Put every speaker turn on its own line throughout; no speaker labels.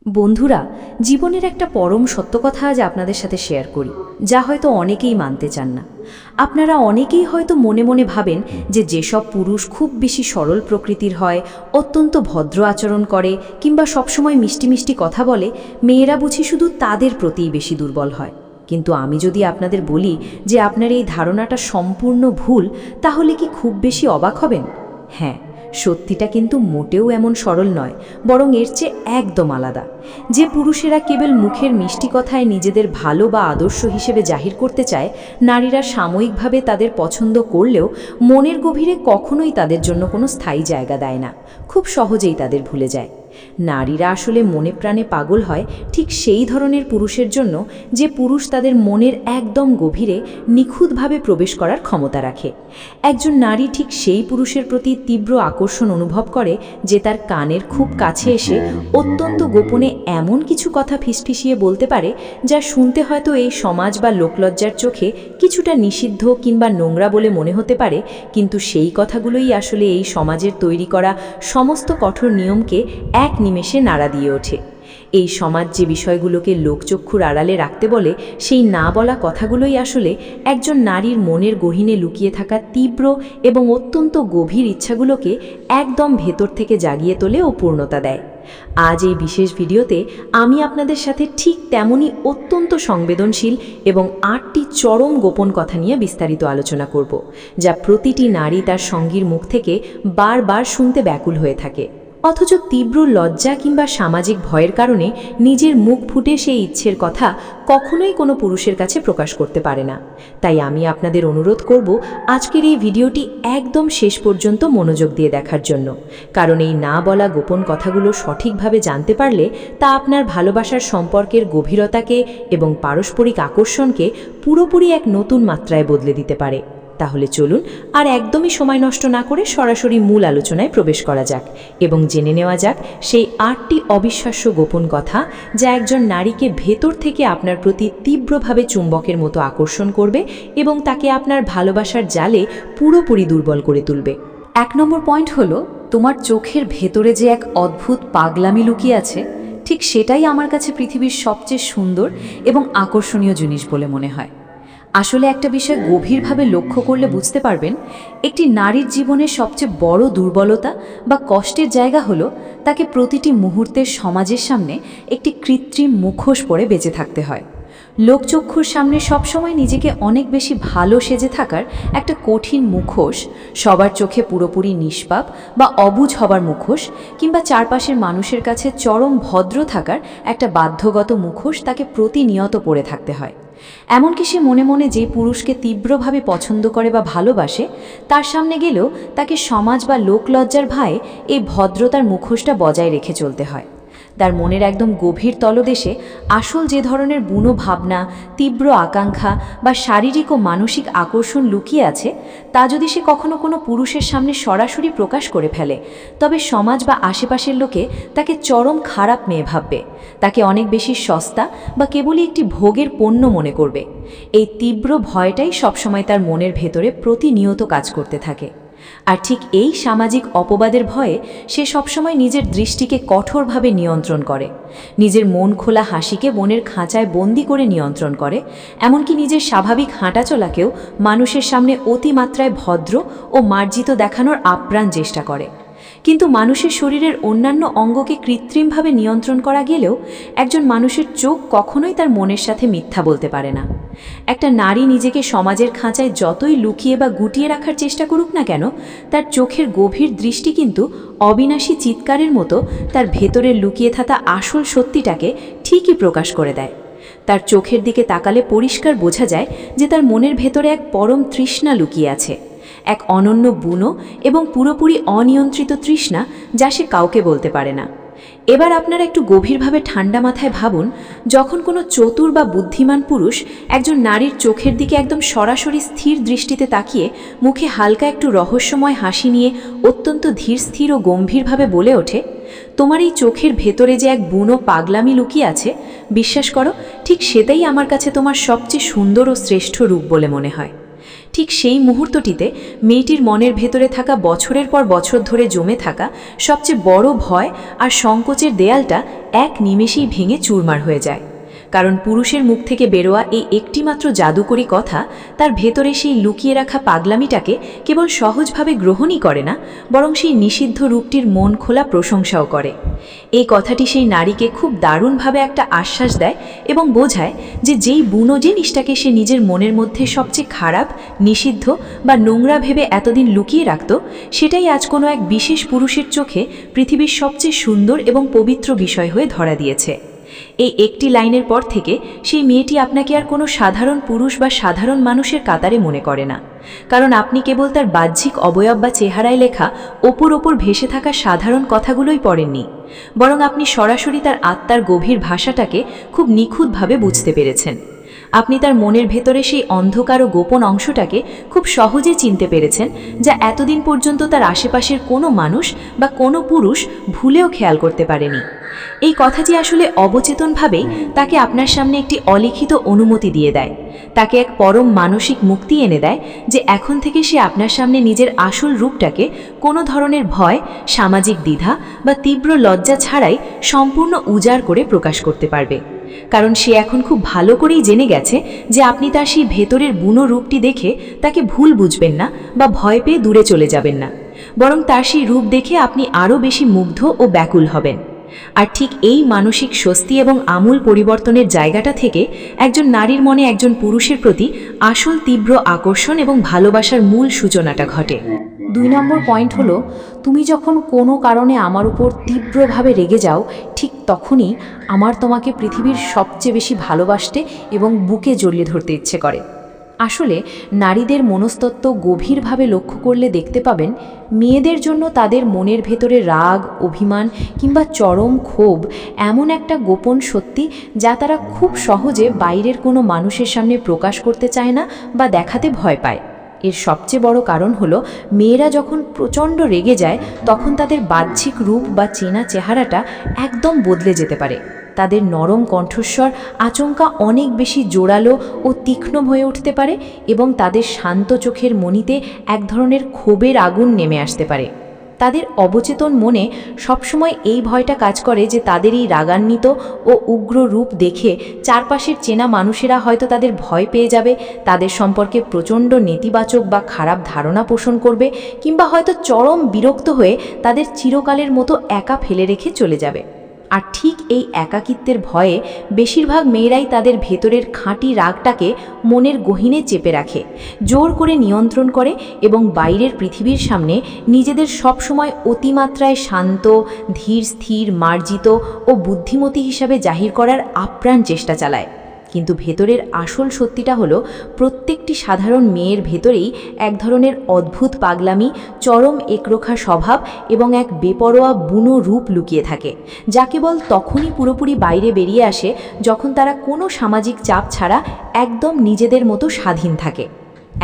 বন্ধুরা, জীবনের একটা পরম সত্য কথা আজ আপনাদের সাথে শেয়ার করি, যা হয়তো অনেকেই মানতে চান না। আপনারা অনেকেই হয়তো মনে মনে ভাবেন যে যেসব পুরুষ খুব বেশি সরল প্রকৃতির হয়, অত্যন্ত ভদ্র আচরণ করে কিংবা সবসময় মিষ্টি মিষ্টি কথা বলে, মেয়েরা বুঝি শুধু তাদের প্রতিই বেশি দুর্বল হয়। কিন্তু আমি যদি আপনাদের বলি যে আপনার এই ধারণাটা সম্পূর্ণ ভুল, তাহলে কি খুব বেশি অবাক হবেন? হ্যাঁ, সত্যিটা কিন্তু মোটেও এমন সরল নয়, বরং এর চেয়ে একদম আলাদা। যে পুরুষেরা কেবল মুখের মিষ্টি কথায় নিজেদের ভালো বা আদর্শ হিসেবে জাহির করতে চায়, নারীরা সাময়িকভাবে তাদের পছন্দ করলেও মনের গভীরে কখনোই তাদের জন্য কোনো স্থায়ী জায়গা দেয় না, খুব সহজেই তাদের ভুলে যায়। নারীরা আসলে মনে প্রাণে পাগল হয় ঠিক সেই ধরনের পুরুষের জন্য, যে পুরুষ তাদের মনের একদম গভীরে নিখুঁতভাবে প্রবেশ করার ক্ষমতা রাখে। একজন নারী ঠিক সেই পুরুষের প্রতি তীব্র আকর্ষণ অনুভব করে যে তার কানের খুব কাছে এসে অত্যন্ত গোপনে এমন কিছু কথা ফিসফিসিয়ে বলতে পারে, যা শুনতে হয়তো এই সমাজ বা লোকলজ্জার চোখে কিছুটা নিষিদ্ধ কিংবা নোংরা বলে মনে হতে পারে, কিন্তু সেই কথাগুলোই আসলে এই সমাজের তৈরি করা সমস্ত কঠোর নিয়মকে এক নিমেষে নাড়া দিয়ে ওঠে। এই সমাজ যে বিষয়গুলোকে লোকচক্ষুর আড়ালে রাখতে বলে, সেই না বলা কথাগুলোই আসলে একজন নারীর মনের গহীনে লুকিয়ে থাকা তীব্র এবং অত্যন্ত গভীর ইচ্ছাগুলোকে একদম ভেতর থেকে জাগিয়ে তোলে ও পূর্ণতা দেয়। আজ এই বিশেষ ভিডিওতে আমি আপনাদের সাথে ঠিক তেমনই অত্যন্ত সংবেদনশীল এবং ৮টি চরম গোপন কথা নিয়ে বিস্তারিত আলোচনা করব, যা প্রতিটি নারী তার সঙ্গীর মুখ থেকে বারবার শুনতে ব্যাকুল হয়ে থাকে, অথচ তীব্র লজ্জা কিংবা সামাজিক ভয়ের কারণে নিজের মুখ ফুটে সেই ইচ্ছের কথা কখনোই কোনো পুরুষের কাছে প্রকাশ করতে পারে না। তাই আমি আপনাদের অনুরোধ করব আজকের এই ভিডিওটি একদম শেষ পর্যন্ত মনোযোগ দিয়ে দেখার জন্য, কারণ এই না বলা গোপন কথাগুলো সঠিকভাবে জানতে পারলে তা আপনার ভালোবাসার সম্পর্কের গভীরতাকে এবং পারস্পরিক আকর্ষণকে পুরোপুরি এক নতুন মাত্রায় বদলে দিতে পারে। তাহলে চলুন আর একদমই সময় নষ্ট না করে সরাসরি মূল আলোচনায় প্রবেশ করা যাক এবং জেনে নেওয়া যাক সেই ৮টি অবিশ্বাস্য গোপন কথা, যা একজন নারীকে ভেতর থেকে আপনার প্রতি তীব্রভাবে চুম্বকের মতো আকর্ষণ করবে এবং তাকে আপনার ভালোবাসার জালে পুরোপুরি দুর্বল করে তুলবে। ১ নম্বর পয়েন্ট হলো, তোমার চোখের ভেতরে যে এক অদ্ভুত পাগলামি লুকিয়ে আছে, ঠিক সেটাই আমার কাছে পৃথিবীর সবচেয়ে সুন্দর এবং আকর্ষণীয় জিনিস বলে মনে হয়। আসলে একটা বিষয় গভীরভাবে লক্ষ্য করলে বুঝতে পারবেন, একটি নারীর জীবনের সবচেয়ে বড় দুর্বলতা বা কষ্টের জায়গা হলো তাকে প্রতিটি মুহূর্তের সমাজের সামনে একটি কৃত্রিম মুখোশ পরে বেঁচে থাকতে হয়। লোকচক্ষুর সামনে সবসময় নিজেকে অনেক বেশি ভালো সেজে থাকার একটা কঠিন মুখোশ, সবার চোখে পুরোপুরি নিষ্পাপ বা অবুঝ হবার মুখোশ, কিংবা চারপাশের মানুষের কাছে চরম ভদ্র থাকার একটা বাধ্যগত মুখোশ তাকে প্রতিনিয়ত পরে থাকতে হয়। এমনকি সে মনে মনে যে পুরুষকে তীব্রভাবে পছন্দ করে বা ভালোবাসে, তার সামনে গেলেও তাকে সমাজ বা লোকলজ্জার ভয়ে এই ভদ্রতার মুখোশটা বজায় রেখে চলতে হয়। তার মনের একদম গভীর তলদেশে আসল যে ধরনের বুনো ভাবনা, তীব্র আকাঙ্ক্ষা বা শারীরিক ও মানসিক আকর্ষণ লুকিয়ে আছে, তা যদি সে কখনো কোনো পুরুষের সামনে সরাসরি প্রকাশ করে ফেলে, তবে সমাজ বা আশেপাশের লোকে তাকে চরম খারাপ মেয়ে ভাববে, তাকে অনেক বেশি সস্তা বা কেবলই একটি ভোগের পণ্য মনে করবে। এই তীব্র ভয়টাই সবসময় তার মনের ভেতরে প্রতিনিয়ত কাজ করতে থাকে। আর ঠিক এই সামাজিক অপবাদের ভয়ে সে সবসময় নিজের দৃষ্টিকে কঠোরভাবে নিয়ন্ত্রণ করে, নিজের মন খোলা হাসিকে মনের খাঁচায় বন্দি করে নিয়ন্ত্রণ করে, এমনকি নিজের স্বাভাবিক হাঁটাচলাকেও মানুষের সামনে অতিমাত্রায় ভদ্র ও মার্জিত দেখানোর আপ্রাণ চেষ্টা করে। কিন্তু মানুষের শরীরের অন্যান্য অঙ্গকে কৃত্রিমভাবে নিয়ন্ত্রণ করা গেলেও একজন মানুষের চোখ কখনোই তার মনের সাথে মিথ্যা বলতে পারে না। একটা নারী নিজেকে সমাজের খাঁচায় যতই লুকিয়ে বা গুটিয়ে রাখার চেষ্টা করুক না কেন, তার চোখের গভীর দৃষ্টি কিন্তু অবিনাশী চিৎকারের মতো তার ভেতরের লুকিয়ে থাকা আসল সত্যিটাকে ঠিকই প্রকাশ করে দেয়। তার চোখের দিকে তাকালে পরিষ্কার বোঝা যায় যে তার মনের ভেতরে এক পরম তৃষ্ণা লুকিয়ে আছে, এক অনন্য বুনো এবং পুরোপুরি অনিয়ন্ত্রিত তৃষ্ণা, যা সে কাউকে বলতে পারে না। এবার আপনারা একটু গভীরভাবে ঠান্ডা মাথায় ভাবুন, যখন কোনো চতুর বা বুদ্ধিমান পুরুষ একজন নারীর চোখের দিকে একদম সরাসরি স্থির দৃষ্টিতে তাকিয়ে মুখে হালকা একটু রহস্যময় হাসি নিয়ে অত্যন্ত ধীর স্থির ও গম্ভীরভাবে বলে ওঠে, তোমার এই চোখের ভেতরে যে এক বুনো পাগলামি লুকিয়ে আছে, বিশ্বাস করো, ঠিক সেটাই আমার কাছে তোমার সবচেয়ে সুন্দর ও শ্রেষ্ঠ রূপ বলে মনে হয়। ঠিক সেই মুহূর্তটিতে মেয়েটির মনের ভেতরে থাকা বছরের পর বছর ধরে জমে থাকা সবচেয়ে বড় ভয় আর সংকোচের দেয়ালটা এক নিমেষেই ভেঙে চুরমার হয়ে যায়। কারণ পুরুষের মুখ থেকে বেরোয়া এই একটিমাত্র জাদুকরী কথা তার ভেতরে সেই লুকিয়ে রাখা পাগলামিটাকে কেবল সহজভাবে গ্রহণই করে না, বরং সেই নিষিদ্ধ রূপটির মন খোলা প্রশংসাও করে। এই কথাটি সেই নারীকে খুব দারুণভাবে একটা আশ্বাস দেয় এবং বোঝায় যে যেই বুনো জিনিসটাকে সে নিজের মনের মধ্যে সবচেয়ে খারাপ, নিষিদ্ধ বা নোংরা ভেবে এতদিন লুকিয়ে রাখত, সেটাই আজ কোনো এক বিশেষ পুরুষের চোখে পৃথিবীর সবচেয়ে সুন্দর এবং পবিত্র বিষয় হয়ে ধরা দিয়েছে। এই একটি লাইনের পর থেকে সেই মেয়েটি আপনাকে আর কোনো সাধারণ পুরুষ বা সাধারণ মানুষের কাতারে মনে করে না, কারণ আপনি কেবল তার বাহ্যিক অবয়ব বা চেহারায় লেখা ওপর ভেসে থাকা সাধারণ কথাগুলোই পড়েননি, বরং আপনি সরাসরি তার আত্মার গভীর ভাষাটাকে খুব নিখুঁতভাবে বুঝতে পেরেছেন। আপনি তার মনের ভেতরে সেই অন্ধকার ও গোপন অংশটাকে খুব সহজে চিনতে পেরেছেন, যা এতদিন পর্যন্ত তার আশেপাশের কোনো মানুষ বা কোনো পুরুষ ভুলেও খেয়াল করতে পারেনি। এই কথাটি আসলে অবচেতনভাবেই তাকে আপনার সামনে একটি অলিখিত অনুমতি দিয়ে দেয়, তাকে এক পরম মানসিক মুক্তি এনে দেয় যে এখন থেকে সে আপনার সামনে নিজের আসল রূপটাকে কোনো ধরনের ভয়, সামাজিক দ্বিধা বা তীব্র লজ্জা ছাড়াই সম্পূর্ণ উজাড় করে প্রকাশ করতে পারবে। কারণ সে এখন খুব ভালো করেই জেনে গেছে যে আপনি তার সেই ভেতরের বুনো রূপটি দেখে তাকে ভুল বুঝবেন না বা ভয় পেয়ে দূরে চলে যাবেন না, বরং তার সেই রূপ দেখে আপনি আরও বেশি মুগ্ধ ও ব্যাকুল হবেন। আর ঠিক এই মানসিক স্বস্তি এবং আমূল পরিবর্তনের জায়গাটা থেকে একজন নারীর মনে একজন পুরুষের প্রতি আসল তীব্র আকর্ষণ এবং ভালোবাসার মূল সূচনাটা ঘটে। 2 নম্বর পয়েন্ট হলো, তুমি যখন কোনো কারণে আমার উপর তীব্রভাবে রেগে যাও, ঠিক তখনই আমার তোমাকে পৃথিবীর সবচেয়ে বেশি ভালোবাসতে এবং বুকে জড়িয়ে ধরতে ইচ্ছে করে। আসলে নারীদের মনস্তত্ত্ব গভীরভাবে লক্ষ্য করলে দেখতে পাবেন, মেয়েদের জন্য তাদের মনের ভেতরে রাগ, অভিমান কিংবা চরম ক্ষোভ এমন একটা গোপন সত্যি যা তারা খুব সহজে বাইরের কোনো মানুষের সামনে প্রকাশ করতে চায় না বা দেখাতে ভয় পায়। এর সবচেয়ে বড় কারণ হলো, মেয়েরা যখন প্রচণ্ড রেগে যায় তখন তাদের বাহ্যিক রূপ বা চেনা চেহারাটা একদম বদলে যেতে পারে। তাদের নরম কণ্ঠস্বর আচমকা অনেক বেশি জোরালো ও তীক্ষ্ণ হয়ে উঠতে পারে এবং তাদের শান্ত চোখের মণিতে এক ধরনের ক্ষোভের আগুন নেমে আসতে পারে। তাদের অবচেতন মনে সবসময় এই ভয়টা কাজ করে যে তাদের এই রাগান্বিত ও উগ্র রূপ দেখে চারপাশের চেনা মানুষেরা হয়তো তাদের ভয় পেয়ে যাবে, তাদের সম্পর্কে প্রচণ্ড নেতিবাচক বা খারাপ ধারণা পোষণ করবে, কিংবা হয়তো চরম বিরক্ত হয়ে তাদের চিরকালের মতো একা ফেলে রেখে চলে যাবে। আর ঠিক এই একাকিত্বের ভয়ে বেশিরভাগ মেয়েরাই তাদের ভেতরের খাঁটি রাগটাকে মনের গহীনে চেপে রাখে, জোর করে নিয়ন্ত্রণ করে এবং বাইরের পৃথিবীর সামনে নিজেদের সবসময় অতিমাত্রায় শান্ত, ধীর স্থির, মার্জিত ও বুদ্ধিমতী হিসাবে জাহির করার আপ্রাণ চেষ্টা চালায়। কিন্তু ভেতরের আসল সত্যিটা হলো, প্রত্যেকটি সাধারণ মেয়ের ভেতরেই এক ধরনের অদ্ভুত পাগলামি, চরম একরোখা স্বভাব এবং এক বেপরোয়া বুনো রূপ লুকিয়ে থাকে, যা কেবল তখনই পুরোপুরি বাইরে বেরিয়ে আসে যখন তারা কোনো সামাজিক চাপ ছাড়া একদম নিজেদের মতো স্বাধীন থাকে।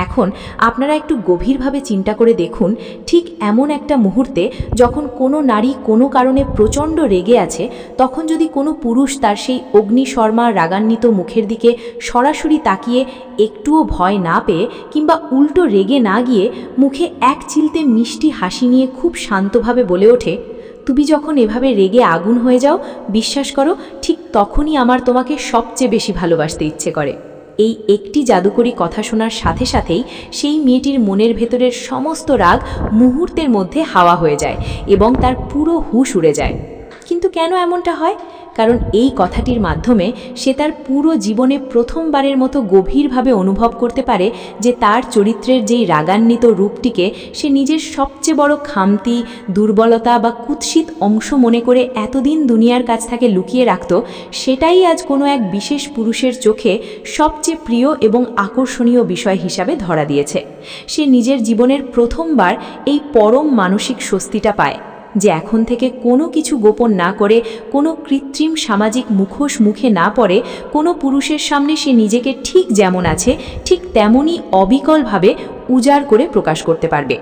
এখন আপনারা একটু গভীরভাবে চিন্তা করে দেখুন, ঠিক এমন একটা মুহূর্তে যখন কোনো নারী কোনো কারণে প্রচণ্ড রেগে আছে, তখন যদি কোনো পুরুষ তার সেই অগ্নিশর্মা রাগান্বিত মুখের দিকে সরাসরি তাকিয়ে একটুও ভয় না পেয়ে কিংবা উল্টো রেগে না গিয়ে মুখে এক চিলতে মিষ্টি হাসি নিয়ে খুব শান্তভাবে বলে ওঠে, তুমি যখন এভাবে রেগে আগুন হয়ে যাও, বিশ্বাস করো ঠিক তখনই আমার তোমাকে সবচেয়ে বেশি ভালোবাসতে ইচ্ছে করে। এই একটি জাদুকরী কথা শোনার সাথে সাথেই সেই মেয়েটির মনের ভেতরের সমস্ত রাগ মুহূর্তের মধ্যে হাওয়া হয়ে যায় এবং তার পুরো হুঁশ উড়ে যায়। কিন্তু কেন এমনটা হয়? কারণ এই কথাটির মাধ্যমে সে তার পুরো জীবনে প্রথমবারের মতো গভীরভাবে অনুভব করতে পারে যে তার চরিত্রের যেই রাগান্বিত রূপটিকে সে নিজের সবচেয়ে বড় খামতি, দুর্বলতা বা কুৎসিত অংশ মনে করে এতদিন দুনিয়ার কাছ থেকে লুকিয়ে রাখত, সেটাই আজ কোনো এক বিশেষ পুরুষের চোখে সবচেয়ে প্রিয় এবং আকর্ষণীয় বিষয় হিসাবে ধরা দিয়েছে। সে নিজের জীবনের প্রথমবার এই পরম মানসিক স্বস্তিটা পায় যে এখন থেকে কোনো কিছু গোপন না করে, কোনো কৃত্রিম সামাজিক মুখোশ মুখে না পড়ে, কোনো পুরুষের সামনে সে নিজেকে ঠিক যেমন আছে ঠিক তেমনই অবিকলভাবে উজাড় করে প্রকাশ করতে পারবে।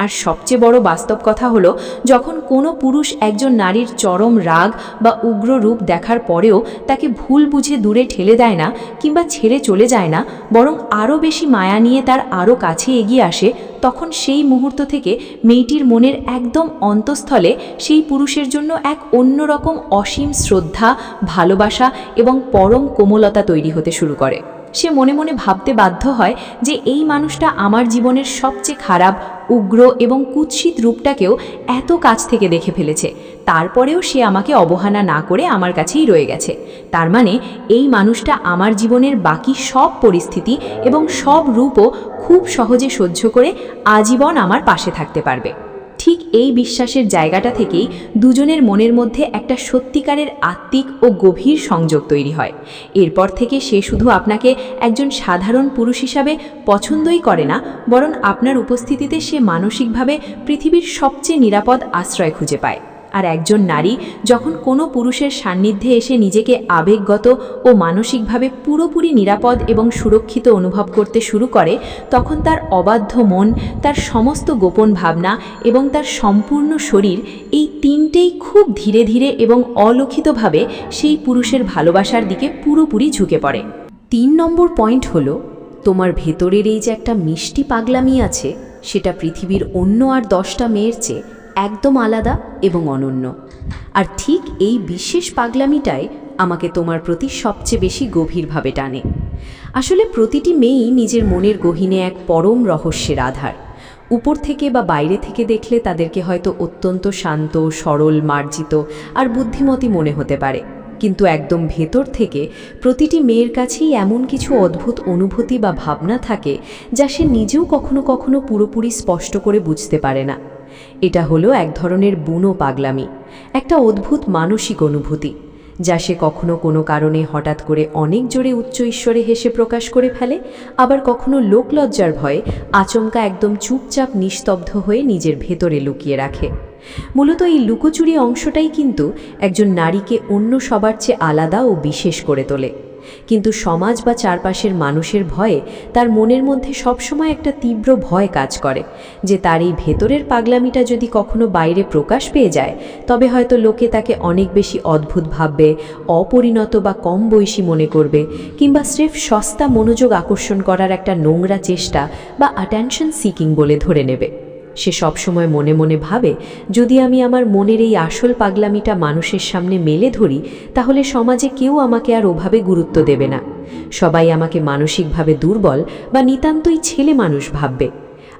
আর সবচেয়ে বড় বাস্তব কথা হলো, যখন কোনো পুরুষ একজন নারীর চরম রাগ বা উগ্র রূপ দেখার পরেও তাকে ভুল বুঝে দূরে ঠেলে দেয় না কিংবা ছেড়ে চলে যায় না, বরং আরও বেশি মায়া নিয়ে তার আরও কাছে এগিয়ে আসে, তখন সেই মুহূর্ত থেকে মেয়েটির মনের একদম অন্তঃস্থলে সেই পুরুষের জন্য এক অন্যরকম অসীম শ্রদ্ধা, ভালোবাসা এবং পরম কোমলতা তৈরি হতে শুরু করে। সে মনে মনে ভাবতে বাধ্য হয় যে এই মানুষটা আমার জীবনের সবচেয়ে খারাপ, উগ্র এবং কুৎসিত রূপটাকেও এত কাছ থেকে দেখে ফেলেছে, তারপরেও সে আমাকে অবহেলা না করে আমার কাছেই রয়ে গেছে। তার মানে এই মানুষটা আমার জীবনের বাকি সব পরিস্থিতি এবং সব রূপও খুব সহজে সহ্য করে আজীবন আমার পাশে থাকতে পারবে। ঠিক এই বিশ্বাসের জায়গাটা থেকেই দুজনের মনের মধ্যে একটা সত্যিকারের আত্মিক ও গভীর সংযোগ তৈরি হয়। এরপর থেকে সে শুধু আপনাকে একজন সাধারণ পুরুষ হিসাবে পছন্দই করে না, বরং আপনার উপস্থিতিতে সে মানসিকভাবে পৃথিবীর সবচেয়ে নিরাপদ আশ্রয় খুঁজে পায়। আর একজন নারী যখন কোনো পুরুষের সান্নিধ্যে এসে নিজেকে আবেগগত ও মানসিকভাবে পুরোপুরি নিরাপদ এবং সুরক্ষিত অনুভব করতে শুরু করে, তখন তার অবাধ্য মন, তার সমস্ত গোপন ভাবনা এবং তার সম্পূর্ণ শরীর, এই তিনটেই খুব ধীরে ধীরে এবং অলক্ষিতভাবে সেই পুরুষের ভালোবাসার দিকে পুরোপুরি ঝুঁকে পড়ে। 3 নম্বর পয়েন্ট হলো, তোমার ভেতরের এই যে একটা মিষ্টি পাগলামি আছে, সেটা পৃথিবীর অন্য আর 10টা মেয়ের চেয়ে একদম আলাদা এবং অনন্য। আর ঠিক এই বিশেষ পাগলামিটাই আমাকে তোমার প্রতি সবচেয়ে বেশি গভীরভাবে টানে। আসলে প্রতিটি মেয়েই নিজের মনের গহীনে এক পরম রহস্যের আধার। উপর থেকে বা বাইরে থেকে দেখলে তাদেরকে হয়তো অত্যন্ত শান্ত, সরল, মার্জিত আর বুদ্ধিমতী মনে হতে পারে, কিন্তু একদম ভেতর থেকে প্রতিটি মেয়ের কাছেই এমন কিছু অদ্ভুত অনুভূতি বা ভাবনা থাকে যা সে নিজেও কখনো কখনো পুরোপুরি স্পষ্ট করে বুঝতে পারে না। এটা হলো এক ধরনের বুনো পাগলামি, একটা অদ্ভুত মানসিক অনুভূতি যা সে কখনো কোনো কারণে হঠাৎ করে অনেক জোরে উচ্চ ঈশ্বরে হেসে প্রকাশ করে ফেলে, আবার কখনো লোকলজ্জার ভয়ে আচমকা একদম চুপচাপ নিস্তব্ধ হয়ে নিজের ভেতরে লুকিয়ে রাখে। মূলত এই লুকোচুরি অংশটাই কিন্তু একজন নারীকে অন্য সবার চেয়ে আলাদা ও বিশেষ করে তোলে। কিন্তু সমাজ বা চারপাশের মানুষের ভয়ে তার মনের মধ্যে সবসময় একটা তীব্র ভয় কাজ করে যে তার এই ভেতরের পাগলামিটা যদি কখনো বাইরে প্রকাশ পেয়ে যায়, তবে হয়তো লোকে তাকে অনেক বেশি অদ্ভুত ভাববে, অপরিণত বা কম বয়সী মনে করবে, কিংবা স্রেফ সস্তা মনোযোগ আকর্ষণ করার একটা নোংরা চেষ্টা বা অ্যাটেনশন সিকিং বলে ধরে নেবে। সে সবসময় মনে মনে ভাবে, যদি আমি আমার মনের এই আসল পাগলামিটা মানুষের সামনে মেলে ধরি, তাহলে সমাজে কেউ আমাকে আর ওভাবে গুরুত্ব দেবে না, সবাই আমাকে মানসিকভাবে দুর্বল বা নিতান্তই ছেলে মানুষ ভাববে।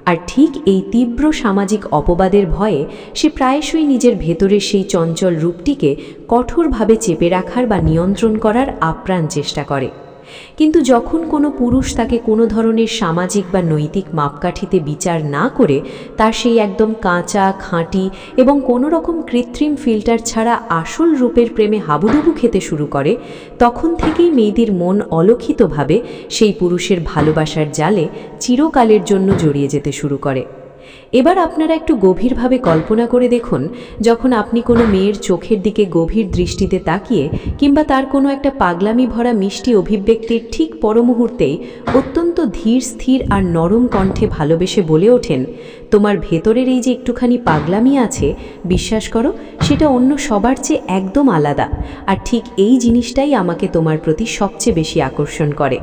আর ঠিক এই তীব্র সামাজিক অপবাদের ভয়ে সে প্রায়শই নিজের ভেতরের সেই চঞ্চল রূপটিকে কঠোরভাবে চেপে রাখার বা নিয়ন্ত্রণ করার আপ্রাণ চেষ্টা করে। কিন্তু যখন কোনো পুরুষ তাকে কোনো ধরনের সামাজিক বা নৈতিক মাপকাঠিতে বিচার না করে তার সেই একদম কাঁচা, খাঁটি এবং কোনো রকম কৃত্রিম ফিল্টার ছাড়া আসল রূপের প্রেমে হাবুডুবু খেতে শুরু করে, তখন থেকেই মেয়েদের মন অলক্ষিতভাবে সেই পুরুষের ভালোবাসার জালে চিরকালের জন্য জড়িয়ে যেতে শুরু করে। এবার আপনারা একটু গভীরভাবে কল্পনা করে দেখুন, যখন আপনি কোনো মেয়ের চোখের দিকে গভীর দৃষ্টিতে তাকিয়ে কিংবা তার কোনো একটা পাগলামি ভরা মিষ্টি অভিব্যক্তির ঠিক পরমুহূর্তেই অত্যন্ত ধীর, স্থির আর নরম কণ্ঠে ভালোবেসে বলে ওঠেন, তোমার ভেতরের এই যে একটুখানি পাগলামি আছে, বিশ্বাস করো সেটা অন্য সবার চেয়ে একদম আলাদা, আর ঠিক এই জিনিসটাই আমাকে তোমার প্রতি সবচেয়ে বেশি আকর্ষণ করে।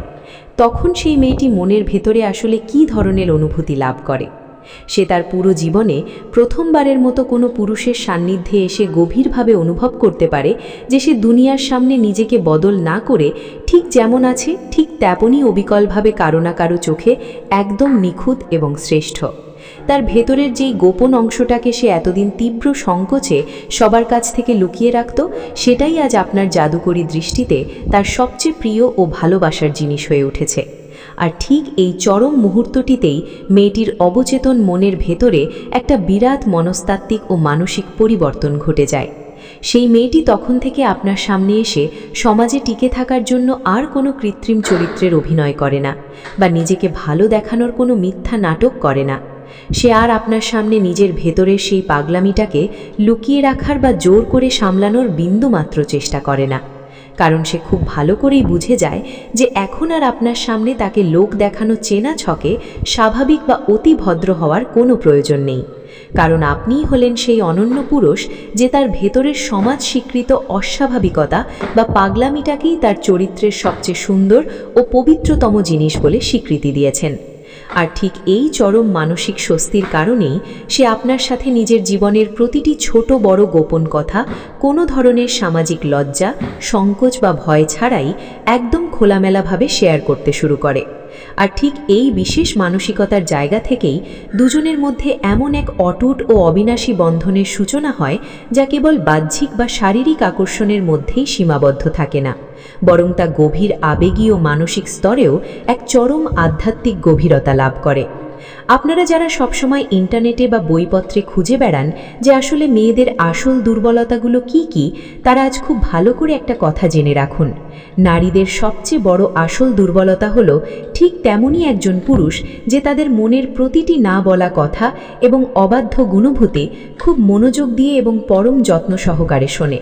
তখন সেই মেয়েটি মনের ভেতরে আসলে কী ধরনের অনুভূতি লাভ করে? সে তার পুরো জীবনে প্রথমবারের মতো কোনো পুরুষের সান্নিধ্যে এসে গভীরভাবে অনুভব করতে পারে যে সে দুনিয়ার সামনে নিজেকে বদল না করে ঠিক যেমন আছে ঠিক তেমনই অবিকলভাবে কারো না কারো চোখে একদম নিখুঁত এবং শ্রেষ্ঠ। তার ভেতরের যেই গোপন অংশটাকে সে এতদিন তীব্র সংকোচে সবার কাছ থেকে লুকিয়ে রাখত, সেটাই আজ আপনার জাদুকরী দৃষ্টিতে তার সবচেয়ে প্রিয় ও ভালোবাসার জিনিস হয়ে উঠেছে। আর ঠিক এই চরম মুহূর্তটিতেই মেয়েটির অবচেতন মনের ভেতরে একটা বিরাট মনস্তাত্ত্বিক ও মানসিক পরিবর্তন ঘটে যায়। সেই মেয়েটি তখন থেকে আপনার সামনে এসে সমাজে টিকে থাকার জন্য আর কোনো কৃত্রিম চরিত্রের অভিনয় করে না বা নিজেকে ভালো দেখানোর কোনো মিথ্যা নাটক করে না। সে আর আপনার সামনে নিজের ভেতরের সেই পাগলামিটাকে লুকিয়ে রাখার বা জোর করে সামলানোর বিন্দুমাত্র চেষ্টা করে না। কারণ সে খুব ভালো করেই বুঝে যায় যে এখন আর আপনার সামনে তাকে লোক দেখানো চেনা ছকে স্বাভাবিক বা অতি ভদ্র হওয়ার কোনো প্রয়োজন নেই, কারণ আপনিই হলেন সেই অনন্য পুরুষ যে তার ভেতরের সমাজ স্বীকৃত অস্বাভাবিকতা বা পাগলামিটাকেই তার চরিত্রের সবচেয়ে সুন্দর ও পবিত্রতম জিনিস বলে স্বীকৃতি দিয়েছেন। আর ঠিক এই চরম মানসিক স্বস্তির কারণেই সে আপনার সাথে নিজের জীবনের প্রতিটি ছোট বড় গোপন কথা কোনো ধরনের সামাজিক লজ্জা, সংকোচ বা ভয় ছাড়াই একদম খোলামেলাভাবে শেয়ার করতে শুরু করে। আর ঠিক এই বিশেষ মানসিকতার জায়গা থেকেই দুজনের মধ্যে এমন এক অটুট ও অবিনাশী বন্ধনের সূচনা হয় যা কেবল বাহ্যিক বা শারীরিক আকর্ষণের মধ্যেই সীমাবদ্ধ থাকে না, বরং তা গভীর আবেগী ও মানসিক স্তরেও এক চরম আধ্যাত্মিক গভীরতা লাভ করে। আপনারা যারা সবসময় ইন্টারনেটে বা বইপত্রে খুঁজে বেড়ান যে আসলে মেয়েদের আসল দুর্বলতাগুলো কি কি, তারা আজ খুব ভালো করে একটা কথা জেনে রাখুন। নারীদের সবচেয়ে বড় আসল দুর্বলতা হলো ঠিক তেমনই একজন পুরুষ যে তাদের মনের প্রতিটি না বলা কথা এবং অবাধ্য গুণভূতি খুব মনোযোগ দিয়ে এবং পরম যত্ন সহকারে শোনে।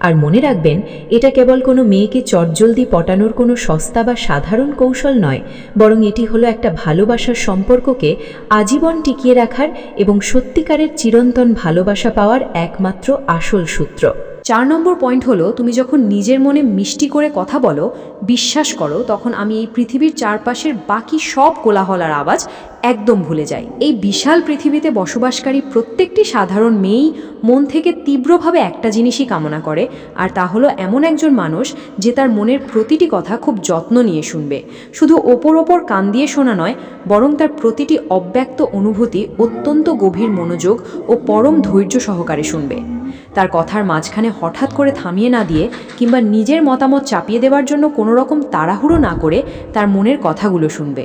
আর মনে রাখবেন, এটা কেবল কোনো মেয়েকে চটজলদি পটানোর কোনো সস্তা বা সাধারণ কৌশল নয়, বরং এটি হলো একটা ভালোবাসার সম্পর্ককে আজীবন টিকিয়ে রাখার এবং সত্যিকারের চিরন্তন ভালোবাসা পাওয়ার একমাত্র আসল সূত্র।
4 নম্বর পয়েন্ট হলো, তুমি যখন নিজের মনে মিষ্টি করে কথা বলো, বিশ্বাস করো, তখন আমি এই পৃথিবীর চারপাশের বাকি সব কোলাহল আর আওয়াজ একদম ভুলে যাই। এই বিশাল পৃথিবীতে বসবাসকারী প্রত্যেকটি সাধারণ মেয়েই মন থেকে তীব্রভাবে একটা জিনিসই কামনা করে, আর তা হলো এমন একজন মানুষ যে তার মনের প্রতিটি কথা খুব যত্ন নিয়ে শুনবে। শুধু ওপর ওপর কান দিয়ে শোনা নয়, বরং তার প্রতিটি অব্যক্ত অনুভূতি অত্যন্ত গভীর মনোযোগ ও পরম ধৈর্য সহকারে শুনবে। তার কথার মাঝখানে হঠাৎ করে থামিয়ে না দিয়ে কিংবা নিজের মতামত চাপিয়ে দেওয়ার জন্য কোনো রকম তাড়াহুড়ো না করে তার মনের কথাগুলো শুনবে।